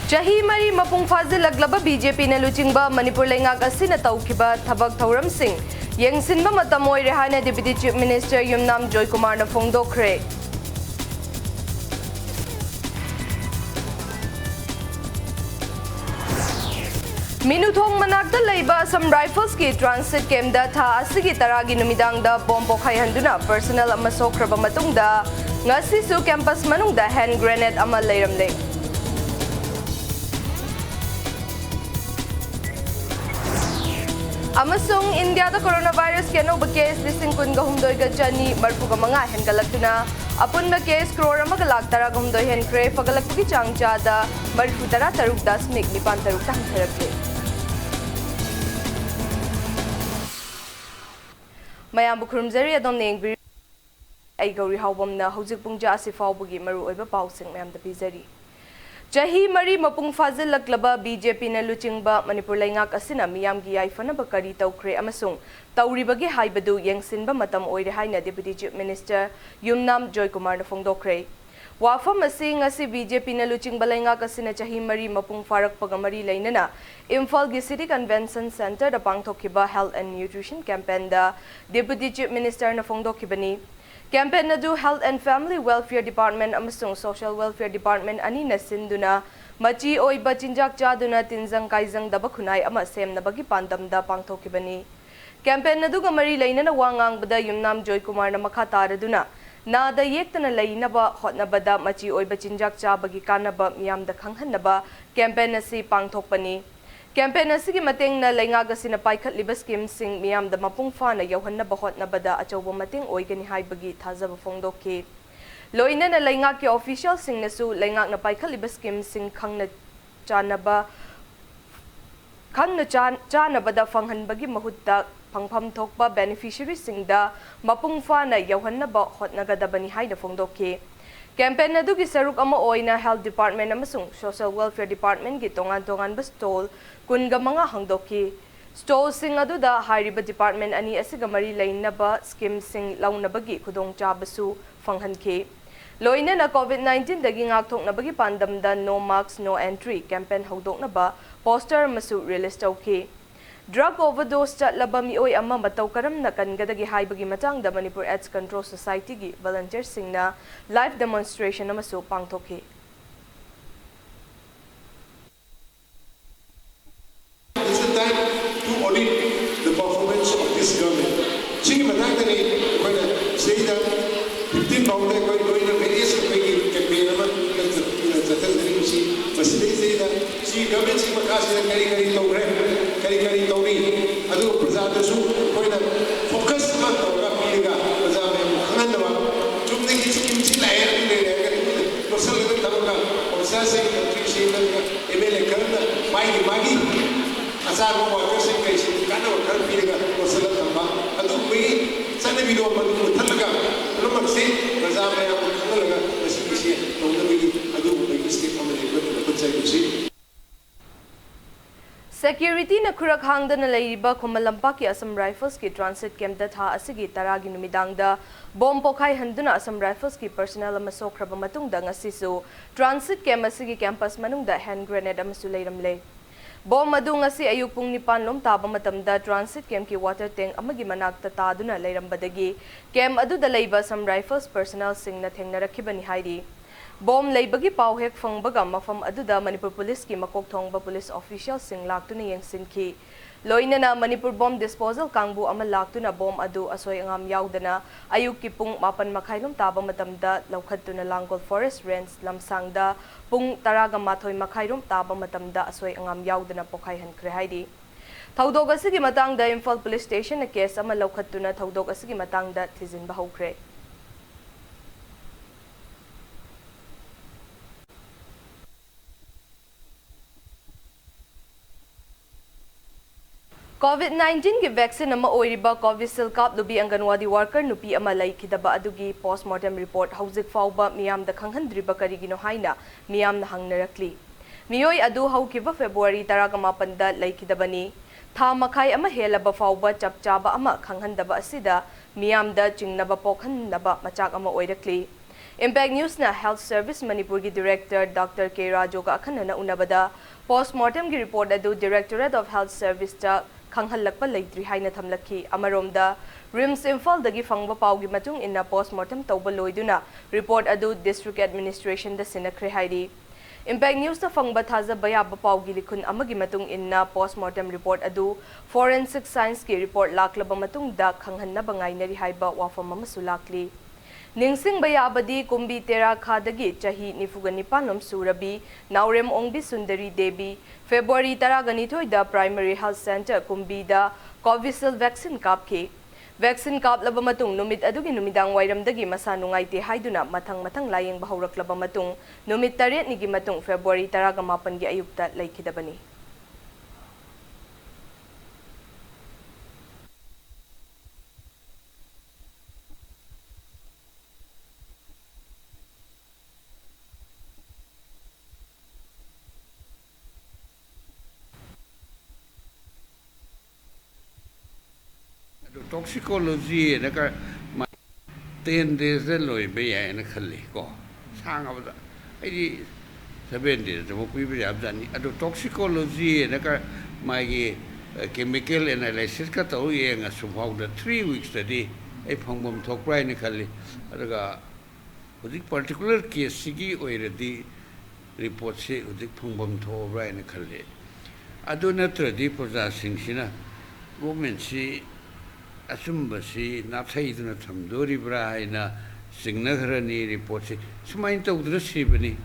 Chahi mari mapung fazilaglaba BJP na luchingba Manipur lengak asina tawkiba thabak thauram sing yengsinba matam oire haina Deputy Chief Minister Yumnam Joy Kumar na phongdokre. Minuthong manakta laiba Assam Rifles ki transit camp da tha asigi taragi numidang da bomb pokhai handuna personnel ama sokraba matungda ngasi su campus manungda hand grenade ama leiramle. Amasung India da coronavirus ke no case listing kun ga humdoi ga jani marfu ga manga hen galaktuna apun na case crore ma galak tara ga humdoi hen kre pagalak ki changcha da marfu tara taruk das mik nipan taruk ta tharakle mayam bukhrum zari adom neng bir ai gauri hawbam na hojik pungja asifau bugi maru oiba pausing mayam da bizari Chahi mari mapung fazilaglaba BJP na luchingba Manipur lengak asina miyam gi yaifana bakari tawkre amasung tawribagi haibadu yengsinba matam oire haina Deputy Chief Minister Yumnam Joy Kumar na phongdokre. Wafam asi ngasi BJP na luchingba lengak asina chahi mari mapung farak pagamari lainana Imphal gi City Convention Center da pangthokiba Health and Nutrition campaign da Deputy Chief Minister na phongdokibani. Campaign nadu Health and Family Welfare Department amasung Social Welfare Department ani na sinduna machi oi bachinjak chaduna tinjang kaijang daba khunai ama semna bagi pandam da pangthokibani. Campaign nadu ga mari lainana wangang bada Yumnam Joy Kumar na makha taraduna na da yektana lainaba hotnabada machi oi bachinjak cha bagi kanaba miyam da khanghanaba campaign asi pangthokpani. Campaign asigi mateng na laingaga sina paikhat liba scheme sing miyam da mapung fa na yauhanna bahot na bada achawba mateng oigani haibagi thazaba phongdokki loina na laingak ke official sing nasu laingak na paikhat liba scheme sing khangna chanaba da phanghanbagi mahutta phangpham thokpa beneficiary sing da mapung fa na yauhanna bahot na gadabani haida phongdokki Campaign na dugi saruk ama oina Health Department amasung Social Welfare Department gi tongan ba stall kun ga mga hangdoki stall sing adu da hairiba department ani asiga mari lainaba scheme sing launabagi khudong chabasu phanghanke loina na COVID-19 dagi ngakthok na bagi pandam da no marks no entry campaign hodok na ba poster masu release tawki Drug overdose chatlaba mioi amma matau karam na kangadagi haibagi matang da Manipur AIDS Control Society gi volunteer sing na live demonstration na masu pangthoki. It's the time to audit the performance of this government. Sing matang tani koi na say that 15 pound koi na various campaign naman na zatal tani si masili say that si government si makasi na kari kari tawri adu prajada su koi na focus man tawra piliga prajada me khanan na chumne ki scheme si lai ne personal level tamka orsa se country se na emele karna magi asar ko worker se kai se kana worker piliga personal tamba adu me sane video man thalaga number se prajada me khalaga basi tawna me adu me scheme amele ko chai si Security na kurak hangda na laiba kumalampa ki Assam Rifles ki transit camp da tha asigi taragi numidang da bomb pokhai handuna Assam Rifles ki personnel ama sokraba matung da ngasi su transit camp asigi campus manung da hand grenade ama su leiramle bomb adu ngasi ayuk pung 9 lom taba matam da transit camp ki water tank amagi manakta taduna leirambadagi camp adu da laiba Assam Rifles personnel sing na thengna rakhibani hairi Bom laibagi pauhek phangbaga mafam aduda Manipur Police ki makok thongba police official sing laktuna yengsinki loina na Manipur bomb disposal kangbu ama laktuna bom adu asoi angam yaudana ayuk ki pung 8:30 taba matamda laukhatuna Langol Forest Range lamsangda pung 10:30 taba matamda asoi angam yaudana pokhai hankre haidi thaudog asigi matangda Imphal Police Station na case ama laukhatuna thaudog asigi matangda thijinba hokre COVID-19 ki vaccine ama oiriba Covishield kap lubi anganwadi worker nupi ama laikidaba adugi postmortem report hauzik fauba miyam da khanghandriba karigino haina miyam na hangnarakli miyoi adu haukiba February 18 da laikidabani tha makhai ama helaba fauba chapchaba ama khanghandaba asida miyam da chingnaba pokhanaba machak ama oirakli Impact News na Health Service Manipur ki Director Dr. K. Rajo ka akhanana unabada postmortem ki report adu Directorate of Health Service ta khanghalakpa leitri haina thamlakhi amaromda RIMS Imphal dagi fangba pawgi matung inna postmortem tawba loiduna report adu District Administration da sinakre hairi Impact News na fangba thaza bayaba pawgi likun amagi matung inna postmortem report adu Forensic Science ki report laklaba matung da khanghanna bangainari haiba wafam amasu lakli Ningsing bayabadi kumbi tera khadagi chahi nifuganipanom surabi naurem ongbi sundari debi February taraganithoi da Primary Health Center kumbi da Covishield vaccine kapki vaccine kap laba matung numit adugi numidang wairamdagi masa nungaite haiduna mathang layeng bahaurak laba matung numit 8 nigi matung February 18 gi ayukta laikidabani Toxicology na ka 10 days na loy ba yan na khali ko sanga ba ai di 7 days mo pui ba abdani ado toxicology na ka mai chemical analysis ka to ye nga subhaw da 3 weeks study ai phangbom thokrai na khali adaga udik particular case sigi oiradi report se udik phangbom thobrai na khali ado na tradi proja sing sina government si assumbasi nathai-duna thamdoribra haina singnagrani report se sumain tawdra sibani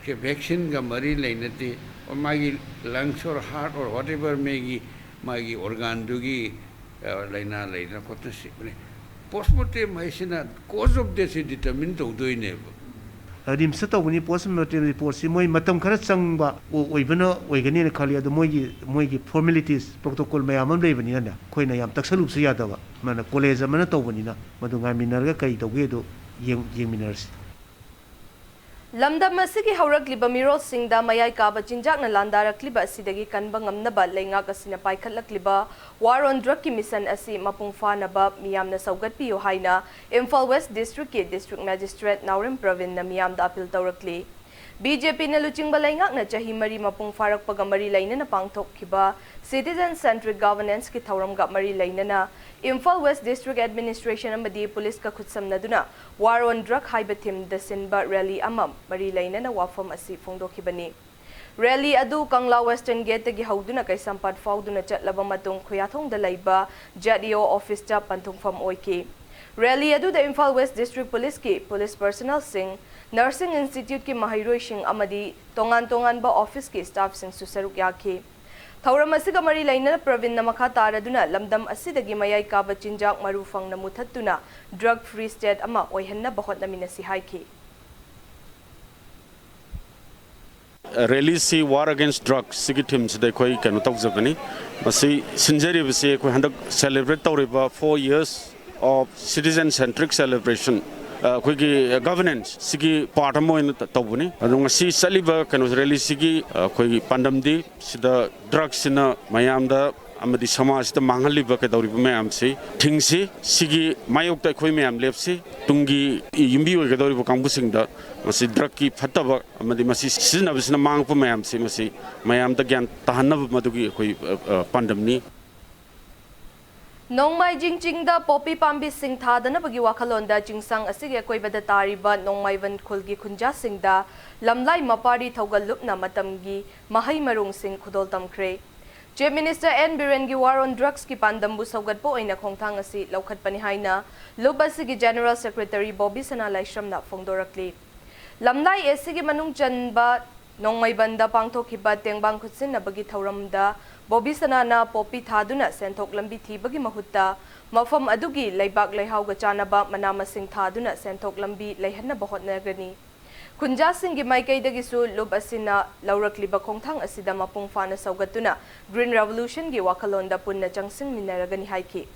ke vaccine ga mari lainati or magi lungs or heart or whatever magi organ dugi laina kotna sibani postmortem maisina cause of death determine tawdoine RIMS tawni postmortem report si moi matam khara changba oibana oigani na khali adu moi formalities protocol mayam am leibani na khoina yam taksalup se yadaba mana college amana tawbani na madunga minarga kai tawge do yeng minars Lamdam asigi haurakliba mirol singda mayai kaba chinjak na landarakliba asidagi kanba ngamnaba leingak asina paikhatlakliba war on drug ki mission asi mapungfa naba miyamna saugatpiyo haina Imphal West District ki District Magistrate Naurem Pravin na miyamda appeal tawrakli BJP na luchingba leingak na chahi mari mapungfarak pagamari laina na pangthokkiba citizen centric governance ki thauram ga mari laina na Imphal West District Administration amadi police ka khutsamnaduna war on drug haiba thim da sinba rally amam mari laina na wafam asi phongdokhibani rally adu Kangla Western Gate gi hauduna kaisampat fauduna chatlaba matung khoyathong da laiba JDO office ta panthungfam oiki rally adu da Imphal West District Police ki police personnel sing Nursing Institute ki mahiroi sing amadi tongan ba office ki staff sing susaruk yakhi Thauram asiga mari laina Pravin na makha taraduna lamdam asidagi mayai kaba chinjak marufang na muthatuna drug free state ama oihanna bahot na minasi haiki Release si war against drugs sigi team sida koi kanu tok jagani masi sinjari bisi koi handak celebrate tawriba 4 years of citizen centric celebration koi governance sigi part mo in tawbuni adung si saliba kanu release sigi koi pandamdi sida drugs na mayamda amadi samaj ta manghaliba ka dawriba mayam si thingsi sigi mayok ta khoi mayam lepsi tungi yimbi oi ka dawriba kangbu da masi drug ki phataba amadi masi sina bisna mangpa mayam si masi mayam ta gyan tahanna madugi khoi pandamni Nongmai Jingching da popi pambi sing thadana bagi wakhalonda jingsang asige koibada tariba nongmai van khulgi khunja singda lamlai mapari thogalupna matamgi mahai marung sing khudol tamkre Chief Minister N Birengi war on drugs ki pandambu saugatpo oina khongthang asi laukhat pani haina lubasigi General Secretary Bobby Sana Laishramna phongdorakli lamlai esigi manung chanba nongmai banda pangthokhiba tengbang khutsin nabagi thauramda Bobby Sana na popi thaduna senthok lambi thibagi mahutta mafam adugi laibak laihauga chanaba manamasing thaduna senthok lambi laihanna bahotnagani Kunja singi maikaidagi su lub asina laurakliba khongthang asida mapung fana saugatuna Green Revolution gi wakhalonda punna changsing minaragani haiki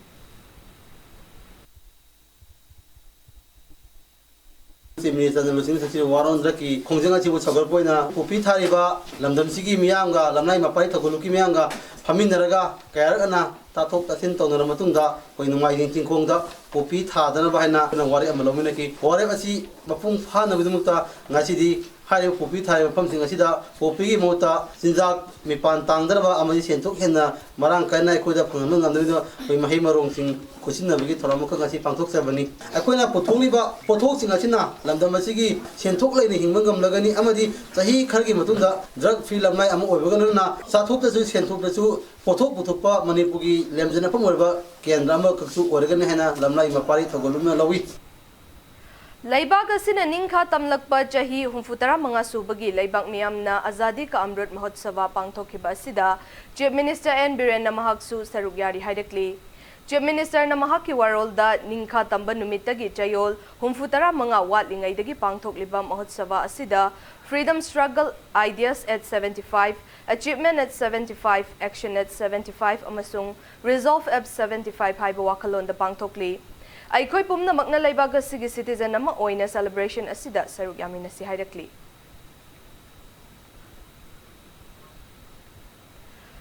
Minister Namasing Sachi Waron Draki, Konga Chibu Sagarpoina, Pupi Tariba, Lamdam Sigi Mianga, Lamai Mapai Takuluki Mianga, Paminaraga, Kayarana, ताथोक तासिन तौनर मतुंगदा कोई नुमाइजिंग चिंखोंगदा पोपी थादना बायना वारे अमलोमिना की वारे असी मपुंग फानबदमुक्ता ngasiदी हारे पोपी थारे मफमसिंग असिदा पोपी की मोता चिंजाक मिपान तांगदरबा अमजी सेंथोक हेना मरांग कायना अखोदा फंगम ngandरिदो कोई मही मरोंगसिंग खुसिनबगी थोरामुख ngasi पांथोक सबनी अखोना पोथोंलिबा पोथोकसिंग असिना लमदम असिगी सेंथोक लेने हिंगम लगनी अमदी चाही खरगी मतुंदा ड्रग फ्री लमनाय अम ओइबगनना साथोकतसु सेंथोकतसु पोथोक पुथोकपा मणिपुरगी लेमजना फंगोरबा केंद्र अम कक्सु ओरगने हेना लमनाय मपारी थगोलुमना लवी Laibag asina ningkha tamlakpa chahi humfutara mga subagi laibag miyamna Azadi ka Amrut Mahotsava pangthokhiba asida Chief Minister N. Biren Namahaksu sarugyari haidakli. Chief Minister Namahaki warolda ningkha tamba numitagi chayol humfutara mga watlingaydagi pangthokliba Mahotsava asida Freedom Struggle Ideas at 75, Achievement at 75, Action at 75 amasung Resolve at 75 haiba wakalon da pangthokli. Aikoi pumna magna laibag asigi citizen nama oina celebration asida sarug yamin si haidakli.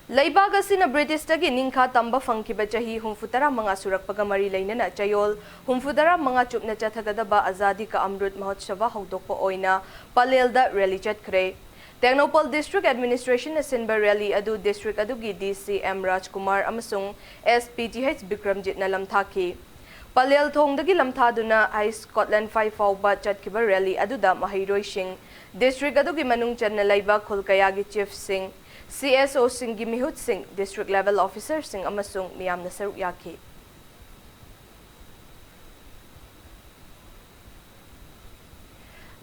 Laibag asina British tagi ningkha tamba fangkiba chahi humfutara mga surakpaga mari lainana chayol humfutara mga chupna chathagadaba Azadi ka Amrut Mahotsava hawdokpa oina palelda rally chatkre. Technopol District Administration asinba rally adu district adugi DC M Rajkumar amasung SPGH Bikramjit na lamthaki. Palel thongdagi lamthaduna ay Scotland 5 fawba chatkiba rally aduda mahiroi sing district adugi manung chan na laiba khulkayagi chief sing CSO sing gimihut sing district level officer sing amasung miyam na saruk yaki.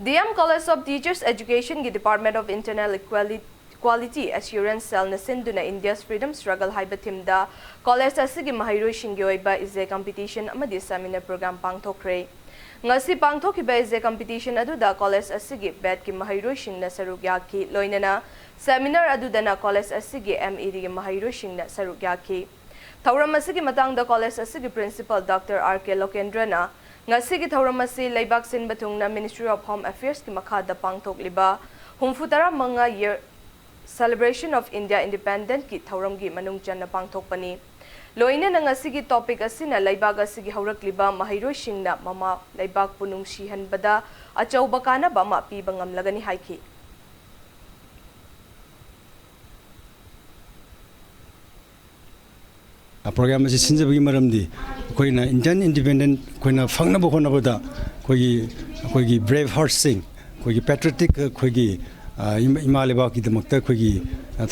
DM College of Teachers Education gi Department of Internal Quality Assurance Cell na sinduna India's Freedom Struggle haiba timda college asigi mahiroi shingi oiba ize competition amadi seminar program pangthokre. Ngasi pangthokiba ize competition aduda college asigi bet ki mahiroi shingna saruk yaki loinana seminar aduda na college asigi MED gi mahiroi shingna saruk yaki. Thauram asigi matangda college asigi principal Dr. R.K. Lokendrana ngasi gi thauram asi laibak sin batungna Ministry of Home Affairs ki makhada pangthokliba humfutara mga year Celebration of India Independent ki thauramgi manung channa pangthokpani loina na ngasigi topic asina laibag asigi haurakliba mahiroi shingna mama laibag punung sihanbada achauba kana ba ma piba ngamlagani haiki program asi sinjabagi maramdi koina Indian Independent koina fangnaba honabada koigi brave heart sing koigi patriotic koigi इमालेबा की दमकता कोई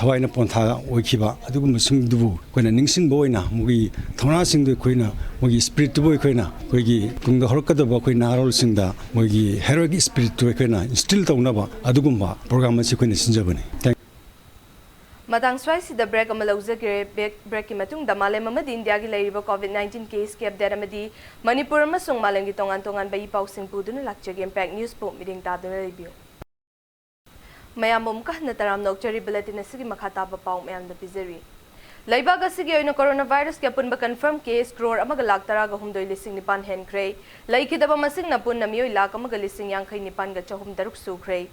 थवाइना पोंथा ओखिबा अदुगुम सिंगदुबु Koyna निंगसिंग बोइना मुगी थौना सिंगदु Koyna मुगी spirit दुबु Koyna कोइगी तुंग हरकदबा Koyna आरोल सिंगदा मुगी heroic spirit दु Koyna instil तौनाबा अदुगुमबा programme से Koyna सिंजबने Matang swai the break amalauza break ki matung da malem amadi India gi lairiba COVID-19 case ki update amadi Manipur amasung malem gi tongan bai pausing puduna lakchagi impact news po meeting taduna review Mayamum kah na taram nokchari bulletin asigi makhataba pau mayam da pizeri Laibag asigi oina coronavirus ki apun ba confirm case crore amaga lak taraga humdoi lising nipan hen krei laiki daba masing na pun na miyoi lak amaga lising yangkai nipan ga chahum daruk su krei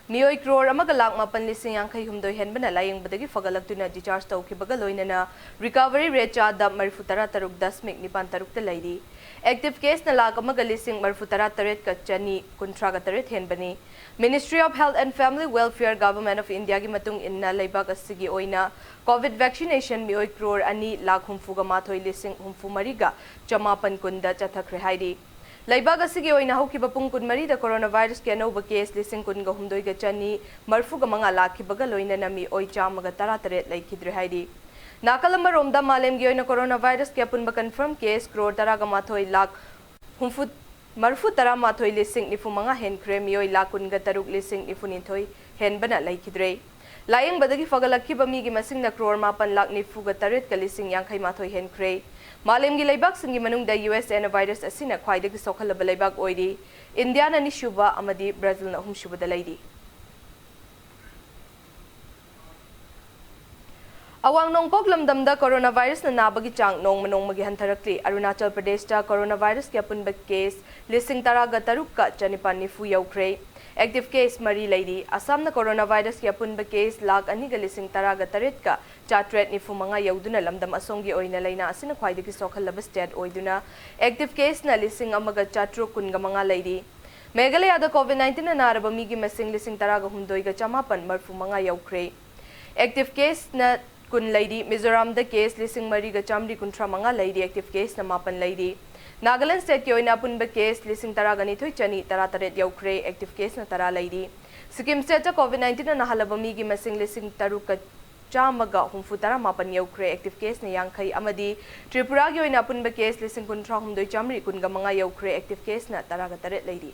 Miyoi crore amaga lak mapan lising yangkai humdoi hen bana laying badagi fagalak tuna discharge tau ki baga loina na recovery rate cha da marifutara taruk 10 nipan taruk ta laidi Active case na lak amaga lising marifutara taret ka chani kuntra ga taret hen bani Ministry of Health and Family Welfare Government of India gi matung inna laibag asigi oina COVID vaccination miyoi crore ani lak humfuga mathoi lising humfu mariga chamapan kunda chathakre haidi Laibag asigi oina haukiba pung kunmari da coronavirus ki anauba case lising kunga humdoi ga chani marfuga mga lakhibaga loina nami oi chamaga taratare laikhidre haidi Nakalamba romda malem gi oina coronavirus ki apun ba confirm case crore taraga mathoi lak humfu Marfu tara mathoi lising nifu mga hen krem yoi lakun ga taruk lising nifu nithoi hen bana laikhidre Layang badagi fagalaki ba mi gi masing na crore mapan lak nifu ga taret ka lising yangkai mathoi hen krei Malem gi laibag singi manung da US coronavirus asina khwaidagi sokhalaba laibag oidi India na ni shuba amadi Brazil na shuba da laidi Awang Nongpok lamdamda coronavirus na nabagi chang nongmagi hantarakli. Arunachal Pradesh ta coronavirus kya punba case lising taraga tarukka chanipan nifu yaukre. Active case Mari Lady. Assam na coronavirus kya punba case lag aniga lising taraga taretka chatret nifu mga yauduna lamdam asonggi oina layna asina khwaidagi sokhal labas state oiduna. Active case na lising amaga chatru kunga mga lady. Meghalaya da COVID-19 na naraba migi masing lising taraga hundoiga chamapan marfu mga yaukre. Active case na kun lady Mizoram the case lising Mariga Chamri kuntra mga lady active case na mapan lady. Nagaland state kyo ina punba case lising taraga ni Thuy Chani tarataret yaukre active case na tara lady. Sikkim state ta COVID-19 na nahalabamigi masing lising taruka chamaga humfutara mapan yaukre active case na yangkhay amadi Tripura kyo ina punba case lising kuntra humdoy Chamri kunga mga yaukre active case na taraga taret lady.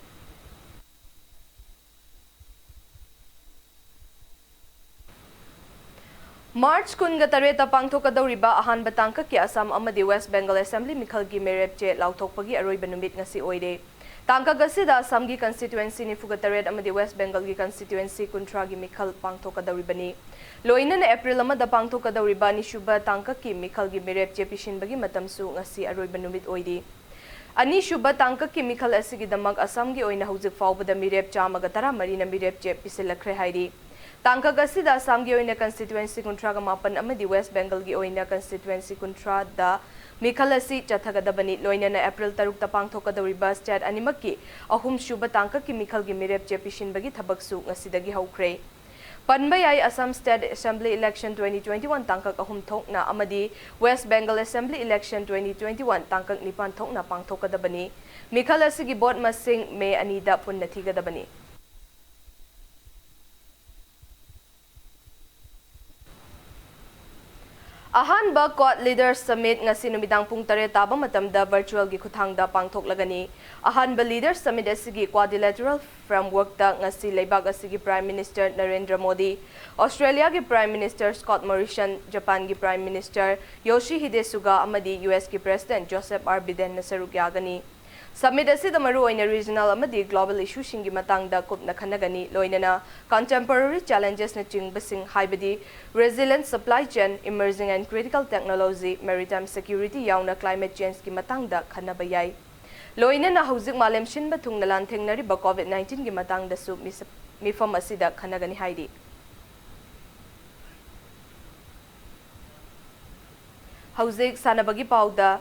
March kun gatareta pangthokadawriba ahanba tangka ki Assam amadi West Bengal Assembly mikhalgi merepche lauthokpagi aroiba numit ngasi oide. Tangka gasida Assam gi constituency ni fugataret amadi West Bengal gi constituency kuntragi mikhal pangthokadawribani. Loina na April amada pangthokadawriba ni Shuba tangka ki mikhalgi merepche pishinbagi matamsu ngasi aroiba numit oide. Ani Shuba tangka ki mikhal asigi damag Assam gi oina hujik faubada mirep chamaga tara marina mirepche pisilakre haidi. Tangka gasida Assam gi oina constituency kuntra ga mapan amadi West Bengal gi oina constituency kuntra da mikhalasi chathagadabani loina na April taruk tapang thokadawriba state animaki ahum Shuba tangka ki mikhal gi mirep chepishin bagi thabaksu ngasidagi haukre. Panbayai Assam State Assembly Election 2021 tangkak ahum thokna amadi West Bengal Assembly Election 2021 tangkak nipan thokna pangthokadabani mikhalasi gi bot masing me anida punnathigadabani. Ahanba Court Leaders Summit ngasi numidang pung tare taba matamda virtual gi khuthangda pangthoklagani. Ahanba Leaders Summit asigi quadrilateral framework da ngasi leibag asigi Prime Minister Narendra Modi, Australia gi Prime Minister Scott Morrison, Japan gi Prime Minister Yoshihide Suga amadi US gi President Joseph R. Biden na saruk yagani. Summit asida maru oina regional amadi global issue shingi matangda kupna khanagani loinana contemporary challenges na chingbasing haibadi resilient supply chain, emerging and critical technology, maritime security yauna climate change ki matangda khanabayai. Loinana hauzik malem shinba thungna lan thengnariba COVID-19 ki matangda su mifam asida khanagani haidi. Hauzik sanabagi pauda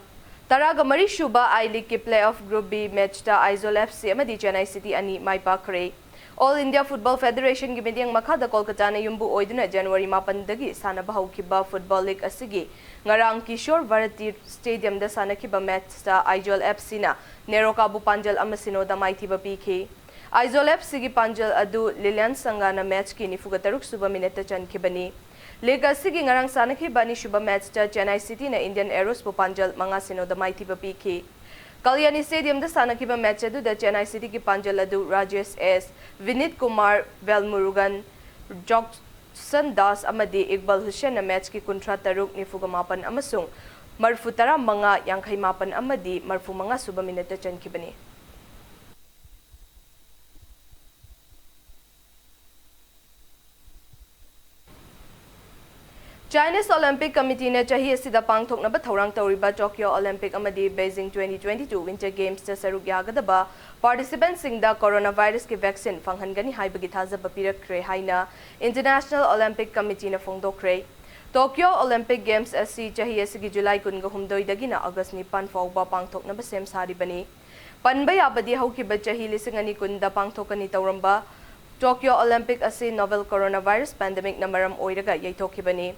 Taraga Mari Shuba I-League ki playoff Group B match ta Aizol FC amadi Chennai City ani maipakre. All India Football Federation gi medyang makhada Kolkata na yumbu oiduna January 9 dagi sanaba haukiba Football League asigi ngarang Kishore Bharati Stadium da sanakiba match ta Aizol FC na Nerokabu Panjal amasino da maithiba PK. Aizol FC gi Panjal adu Lilian Sangana match ki nifugataruk suba minute chankibani. Liga asigi ngarang sanakiba ni Shuba match ta Chennai City na Indian Arrows Panjal mga sino da maithiba PK. Kalyani Stadium da sanakiba match adu da Chennai City ki Panjal adu Rajesh S, Vinit Kumar Velmurugan, Jokson Das amadi Iqbal Hussain na match ki kontra taruk ni Fugamapan amasung marfutara mga yangkhay mapan amadi marfu mga suba minute chankibani. Chinese Olympic Committee ne chahi asida pangthokna ba thorang tawriba Tokyo Olympic amadi Beijing 2022 Winter Games ta saruk yagadaba participants singda coronavirus ki vaccine fanghangani haibagi thajaba pirakre haina International Olympic Committee na phongdokre. Tokyo Olympic Games asi chahi asigi July 18 dagina August 9 fawba pangthokna ba sem saribani. Panbay abadi haukiba chahi lisingani kunda pangthokani tawramba Tokyo Olympic asi novel coronavirus pandemic na maram oiraga yaithokibani.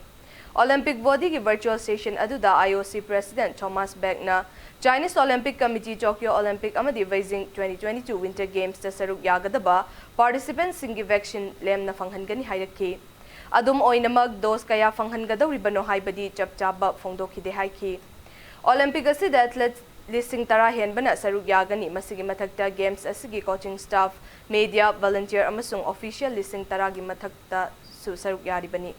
Olympic body ki virtual session aduda IOC President Thomas Bach na Chinese Olympic Committee Tokyo Olympic amadi Beijing 2022 Winter Games ta saruk yagadaba participants singi vaccine lem na fanghangani hairaki. Adum oinamag dose kaya fanghangadawribano haibadi chapchaba phongdokhide haiki. Olympic asida athletes listing tara henbana saruk yagani masigi mathakta games asigi coaching staff, media, volunteer amasung official listing taragi mathakta su saruk yaribani.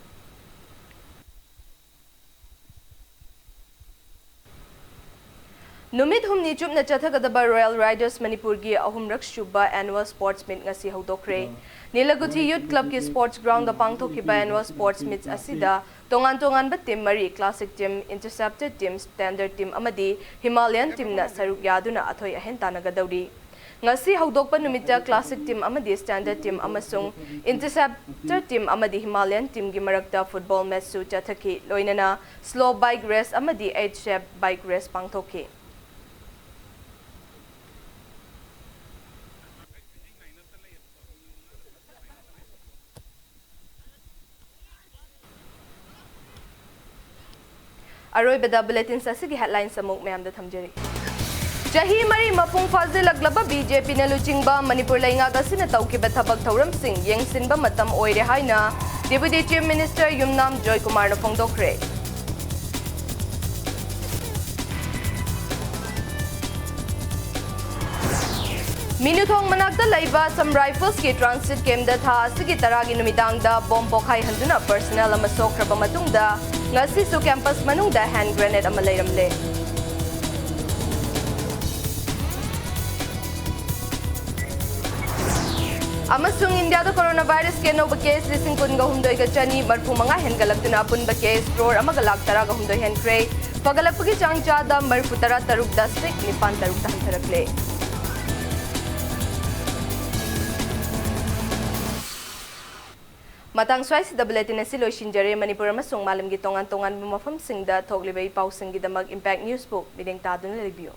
Numit humni chupna chathagadaba Royal Riders Manipur gi ahumrak shuba annual sports meet ngasi hodokre. Nilaguthi Youth Club ki sports ground da pangthokiba annual sports meets asida Tongan-tongan ba team mari Classic Team, Interceptor Team, Standard Team amadi Himalayan Team na saruk yaduna athoy ahenta nagadawri. Ngasi haudokpa numita Classic Team amadi Standard Team amasung Interceptor Team amadi Himalayan Team gi marakta football match su chathaki loinana slow bike race amadi 8-shape bike race pangthoki. Aroy bada bulletin sa sige headlines sa muk mayam da thamjari. Jahi mari mapung fazilaglaba BJP na luchingba Manipur lainga gasina tawkiba thabak thauram sing yengsinba matam oire haina Deputy Chief Minister Yumnam Joy Kumar na phongdokre. Minuthong manakta laiba some rifles ki transit camp da tha sige taragi numidang da bomb pokhai handuna personnel ama sokraba matungda ngasi su campus manungda hand grenade ama leiramle. Amasung India da coronavirus ke no case lising kun ga humdoi ga chani marfu manga hen galaktuna apun ba case crore ama galak tara ga humdoi hen kre pagalak pagi changcha da marfu tara taruk dastik nipan taruk ta hantarakle. Matang swai si bulletin na silo shinjare Manipur amasung malam gi tongan-tongan mafam singda thoglibai pausing gi damag Impact Newsbook bideng tadun review.